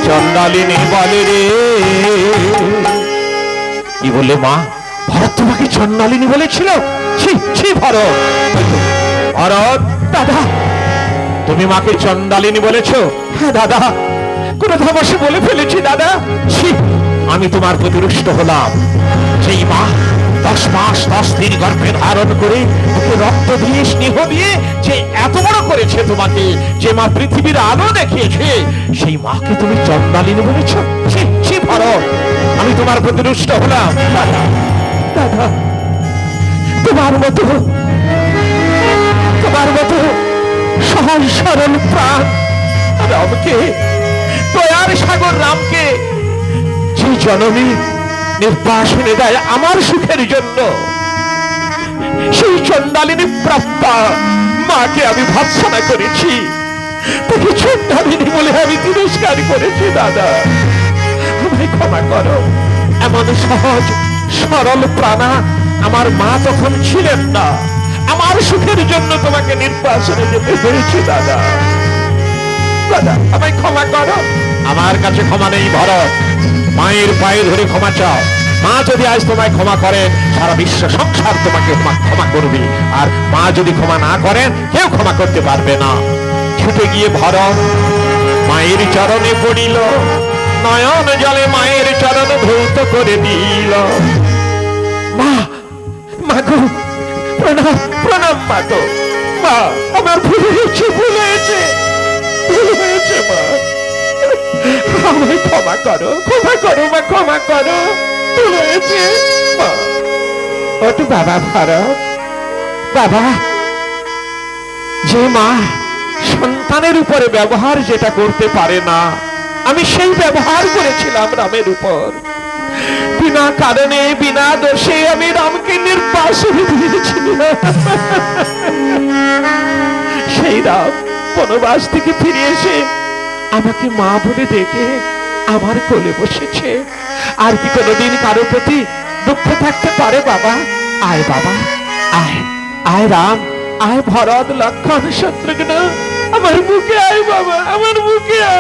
চন্ডালিনী বলে রে। কি বলে মা? ভরত তোমাকে চন্ডালিনী বলেছিল? ছি ছি ভরত, ভরত দাদা, তুমি মাকে চন্ডালিনী বলেছ? হ্যাঁ দাদা, কোন ধামসে বলে ফেলেছি দাদা। ছি, আমি তোমার প্রতি রুষ্ট হলাম। সেই মা 10 মাস 10 দিন গর্ভে ধারণ করে ওকে রক্ত দিয়ে স্নেহ দিয়ে যে এত বড় করেছে তোমাকে, যে মা পৃথিবীর আলো দেখিয়েছে, সেই মাকে তুমি চন্ডালিনী বলেছ? ছি ছি ভরত, আমি তোমার প্রতি রুষ্ট হলাম। দাদা দাদা, তোমার মতো সহজ সরল প্রাণ রামকে, দয়ার সাগর রামকে যে জননী নির্বাসনে দেয় আমার সুখের জন্য, সেই চন্ডালিনী প্রাপ্তা মাকে আমি ভৎসনা করেছি, তাকে চন্ডালিনী বলে আমি তিরস্কার করেছি। দাদা, আমায় ক্ষমা করো। এমন সহজ সরল প্রাণা আমার মা তখন ছিলেন না। আমার সুখের জন্য তোমাকে নির্বাসনে যেতে হয়েছে। দাদা দাদা, আমায় ক্ষমা করো। আমার কাছে ক্ষমা নেই ভরত, মায়ের পায়ে ধরে ক্ষমা চাও। মা যদি আজ তোমায় ক্ষমা করেন, সারা বিশ্ব সংসার তোমাকে ক্ষমা করবে। আর মা যদি ক্ষমা না করেন, কেউ ক্ষমা করতে পারবে না। ছুটে গিয়ে ভরত মায়ের চরণে পড়িল, নয়ন জলে মায়ের চরণ ধৌত করে দিল। মা, মা গো, প্রণাম প্রণাম মা গো। মা, আমার ভুল হয়েছে, ভুল হয়েছে, ভুল হয়েছে মা, আমায় ক্ষমা করো, ক্ষমা করো মা, ক্ষমা করো, ভুল হয়েছে মা। ওটু বাবা ভরত, বাবা, যে মা সন্তানের উপরে ব্যবহার যেটা করতে পারে না, আমি সেই ব্যবহার করেছিলাম রামের উপর। বিনা কারণে বিনা দোষে আমি রামকে নির্বাসনে দিয়েছিলাম। সেই রাম বনবাস থেকে ফিরে এসে আমাকে মা বলে ডেকে আমার কোলে বসেছে। আর কি কোনোদিন কারো প্রতি দুঃখ থাকতে পারে বাবা? আয় বাবা, আয়, আয় রাম, আয় ভরত, লক্ষণ, শত্রুঘ্ন, আমার বুকে আয় বাবা, আমার বুকে আয়।